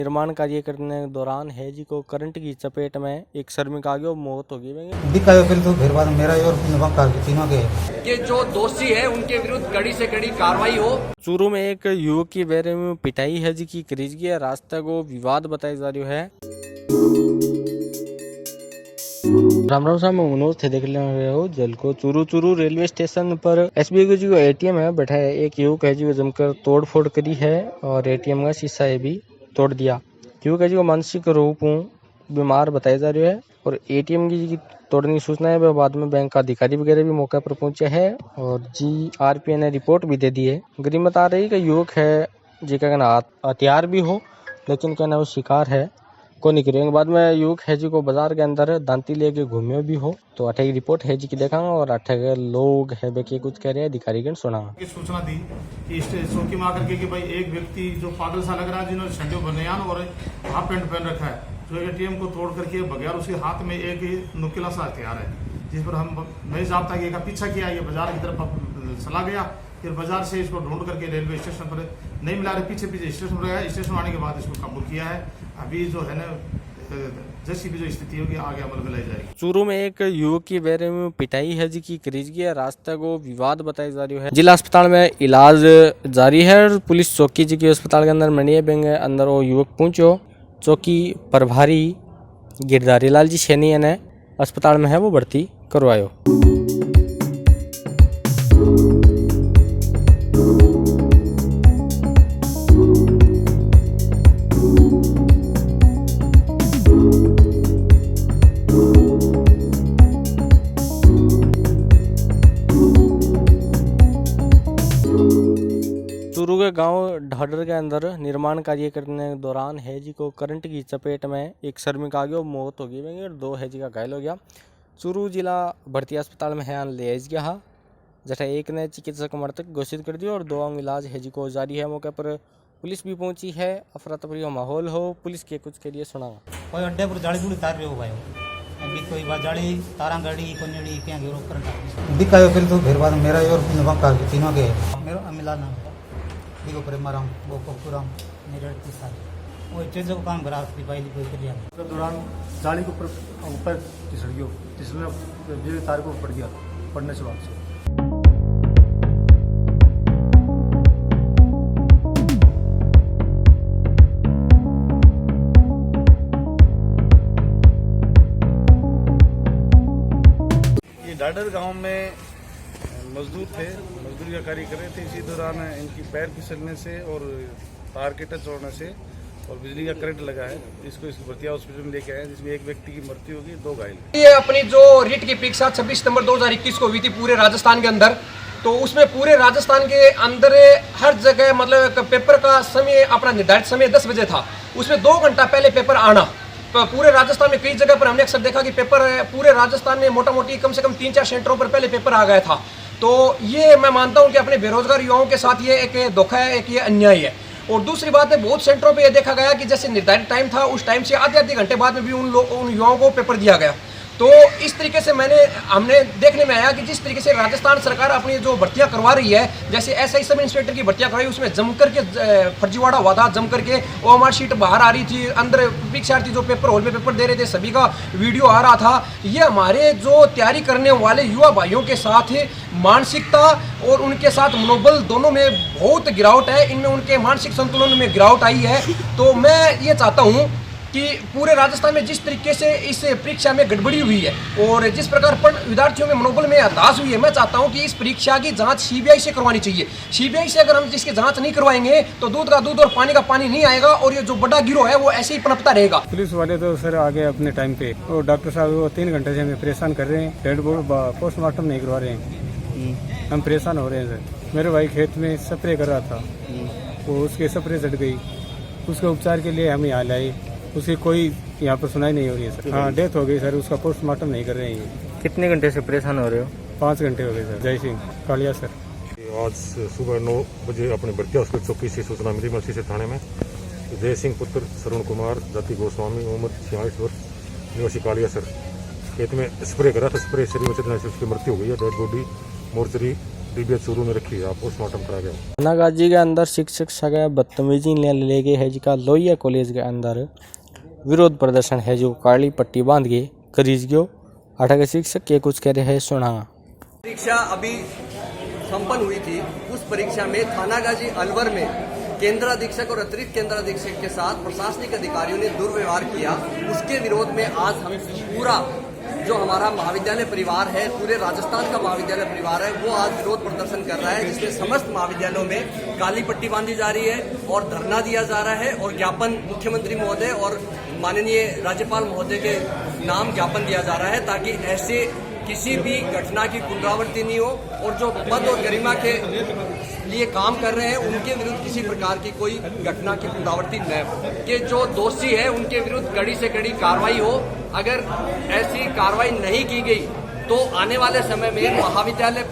निर्माण कार्य करने के दौरान हैजी को करंट की चपेट में एक श्रमिक आ गया और मौत हो गई। दिखायो फिर तो फिर बाद मेरा और कार के तीनों के कि जो दोषी है उनके विरुद्ध कड़ी से कड़ी कार्रवाई हो। चूरू में एक युवक की बैरे में पिटाई हैजी की करीज गया रास्ता को विवाद बताया जा रहा है। राम राम साहब, मैं मनोज थे देख रहे हो जल को चूरू रेलवे स्टेशन पर एसबीआई जी को एटीएम है बैठा है। एक युवक है जी को जमकर तोड़ फोड़ करी है और एटीएम का शीशा है भी तोड़ दिया। युवक है जी को मानसिक रूप बीमार बताया जा रहा है और एटीएम की तोड़ने की सूचना है। बाद में बैंक का अधिकारी वगैरह भी मौके पर पहुंचे है और जीआरपी ने रिपोर्ट भी दे दी है। गरीमत आ रही कि युवक है जी का कहना हथियार भी हो लेकिन कहना वो शिकार है को नहीं करेंगे। बाद में युवक है जी को बाजार के अंदर दांती लेके घूमे भी हो तो अठे की रिपोर्ट है जी की देखांगा और अठे के लोग है बेके कुछ कह रहे हैं अधिकारी के सुना सूचना दी कि चौकी में आकर के कि भाई एक व्यक्ति जो पागल सा लग रहा है जिन्होंने शंडो बनियान और हाफ पैंट पहन रखा है जो एटीएम को तोड़ करके बगैर उसके हाथ में एक नुकीला सा हथियार है जिस पर हम नहीं जाबता कि पीछा किया ये बाजार की तरफ चला गया। फिर बाजार से इसको ढूंढ करके रेलवे स्टेशन पर नहीं मिला रहे पीछे स्टेशन पर गया। स्टेशन आने के बाद इसको काबू किया है। अभी जो है ना जैसी भी जो स्थिति होगी आगे अमल में लाई जाएगी। चूरू में एक युवक की बैरे में पिटाई है जी की करीज गया रास्ता को विवाद बताया जा रहा है। जिला अस्पताल में इलाज जारी है और पुलिस चौकी जी की अस्पताल के अंदर मंडिया बैंक अंदर वो युवक पहुंचो। चौकी प्रभारी गिरधारी लाल जी सैनी ने अस्पताल में है वो भर्ती करवायो। चूरू के गांव ढाडर के अंदर निर्माण कार्य करने के दौरान हैजी को करंट की चपेट में एक श्रमिक आ गया और मौत हो गई और दो हैजी का घायल हो गया। चूरू जिला भर्ती अस्पताल में है ले गया जैसा एक ने चिकित्सक मृतक घोषित कर दिया और दो अंग इलाज हैजी को जारी है। मौके पर पुलिस भी पहुंची है। अफरा तफरी का माहौल हो पुलिस के कुछ के लिए सुना कोई अड्डे पर जाली जुली तार रहे हो भाई अभी कोई बात जाली तारा गाड़ी कोनेड़ी क्या गिरो करंट दिखायो फिर तो फिर बाद मेरा और कार के तीनों के मेरा अमिला नाम दिगो प्रेमाराम वो कोकुराम मेरे 30 साल वो चीज़ों को काम बराबर की पाई कोई कर के दौरान जाली के ऊपर फिसल गया फिसलने बिजली तार को पड़ गया पड़ने से बाद से ढाडर गांव में मजदूर थे, मजदूरी का कार्य कर रहे थे। इसी दौरान इनकी पैर फिसलने से और तार के टच होने से और बिजली का करंट लगा है। इसको इस भर्तिया हॉस्पिटल में लेके आए जिसमें एक व्यक्ति की मृत्यु होगी, 2 घायल। ये अपनी जो रिट की परीक्षा 26 सितंबर 2021 को हुई थी पूरे राजस्थान के अंदर, तो उसमें पूरे राजस्थान के अंदर हर जगह मतलब पेपर का समय अपना निर्धारित समय 10 बजे था। उसमें 2 घंटा पहले पेपर आना पूरे राजस्थान में कई जगह पर हमने अक्सर देखा कि पेपर पूरे राजस्थान में मोटा मोटी कम से कम 3-4 सेंटरों पर पहले पेपर आ गया था। तो ये मैं मानता हूं कि अपने बेरोजगार युवाओं के साथ ये एक धोखा है, एक ये अन्याय है। और दूसरी बात है बहुत सेंटरों पे ये देखा गया कि जैसे निर्धारित टाइम था उस टाइम से आधे घंटे बाद में भी उन युवाओं को पेपर दिया गया। तो इस तरीके से हमने देखने में आया कि जिस तरीके से राजस्थान सरकार अपनी जो भर्तियां करवा रही है, जैसे एसआई सब इंस्पेक्टर की भर्तियां करवाई उसमें जमकर के फर्जीवाड़ा हुआ था, जमकर के ओएमआर शीट बाहर आ रही थी, अंदर परीक्षार्थी जो पेपर हॉल में पेपर दे रहे थे सभी का वीडियो आ रहा था। ये हमारे जो तैयारी करने वाले युवा भाइयों के साथ मानसिकता और उनके साथ मनोबल दोनों में बहुत गिरावट है, इनमें उनके मानसिक संतुलन में गिरावट आई है। तो मैं ये चाहता हूँ कि पूरे राजस्थान में जिस तरीके से इस परीक्षा में गड़बड़ी हुई है और जिस प्रकार पर विद्यार्थियों में मनोबल में हताश हुई है, मैं चाहता हूं कि इस परीक्षा की जांच सीबीआई से करवानी चाहिए। सीबीआई से अगर हम जिसकी जांच नहीं करवाएंगे तो दूध का दूध और पानी का पानी नहीं आएगा और ये जो बड़ा गिरोह है वो ऐसे ही पनपता रहेगा। पुलिस वाले तो सर आ गए अपने टाइम पे और डॉक्टर साहब वो 3 घंटे से हमें परेशान कर रहे हैं। डेड बॉडी पोस्टमार्टम नहीं करवा रहे हैं, हम परेशान हो रहे हैं सर। मेरे भाई खेत में स्प्रे कर रहा था, वो उसके स्प्रे चढ़ गई, उसके उपचार के लिए हम यहाँ लाए, उसकी कोई यहाँ पर सुनाई नहीं हो रही है सर। हाँ डेथ हो गई सर, उसका पोस्टमार्टम नहीं कर रहे हैं। कितने घंटे से परेशान हो रहे हो? 5 घंटे हो गए सर। जय सिंह कालिया सर। आज सुबह 9 बजे अपने भर्तिया हॉस्पिटल चौकी से सूचना मिली मलसी से थाने में। जय सिंह पुत्र श्रवण कुमार जाति गोस्वामी उम्र 46 वर्ष निवासी कालिया सर खेत में स्प्रे करा था। स्प्रे शरीर में चलने से उसकी मृत्यु हो गई है। Dead body mortuary DBH Churu में रखी है, आप पोस्टमार्टम करा गया। थानागाजी के अंदर शिक्षक सगा बदतमीजी ले गए है जिका लोहिया कॉलेज के अंदर विरोध प्रदर्शन है जो काली पट्टी बांध के करीज गयो। आठा के शिक्षक के कुछ कह रहे हैं सुना। परीक्षा अभी संपन्न हुई थी। उस परीक्षा में थानागाजी अलवर में केंद्राधीक्षक और अतिरिक्त केंद्राधीक्षक के साथ प्रशासनिक अधिकारियों ने दुर्व्यवहार किया। उसके विरोध में आज हम पूरा जो हमारा महाविद्यालय परिवार है, पूरे राजस्थान का महाविद्यालय परिवार है, वो आज विरोध प्रदर्शन कर रहा है, जिसमें समस्त महाविद्यालयों में काली पट्टी बांधी जा रही है और धरना दिया जा रहा है और ज्ञापन मुख्यमंत्री महोदय और माननीय राज्यपाल महोदय के नाम ज्ञापन दिया जा रहा है ताकि ऐसे किसी भी घटना की पुनरावृत्ति नहीं हो और जो पद और गरिमा के लिए काम कर रहे हैं उनके विरुद्ध किसी प्रकार की कोई घटना की पुनरावृत्ति न हो, कि जो दोषी है उनके विरुद्ध कड़ी से कड़ी कार्रवाई हो। अगर ऐसी कार्रवाई नहीं की गई तो आने वाले समय में महाविद्यालय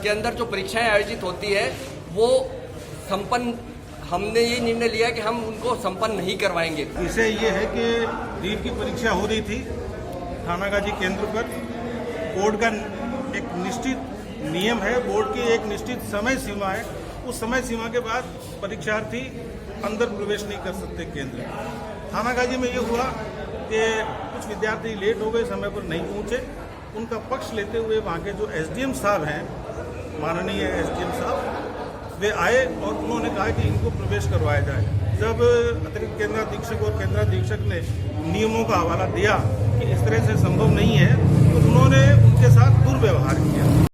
के अंदर जो परीक्षाएं आयोजित होती है वो संपन्न, हमने ये निर्णय लिया कि हम उनको संपन्न नहीं करवाएंगे। इसे ये है कि नीट की परीक्षा हो रही थी थानागाजी केंद्र पर। बोर्ड का एक निश्चित नियम है, बोर्ड की एक निश्चित समय सीमा है। उस समय सीमा के बाद परीक्षार्थी अंदर प्रवेश नहीं कर सकते केंद्र। थानागाजी में ये हुआ कि कुछ विद्यार्थी लेट हो गए, समय पर नहीं पहुंचे। उनका पक्ष लेते हुए वहाँ के जो SDM साहब हैं, माननीय SDM साहब, वे आए और उन्होंने कहा कि इनको प्रवेश करवाया जाए। जब अतिरिक्त केंद्राधीक्षक और केंद्राधीक्षक ने नियमों का हवाला दिया कि इस तरह से संभव नहीं है, तो उन्होंने उनके साथ दुर्व्यवहार किया।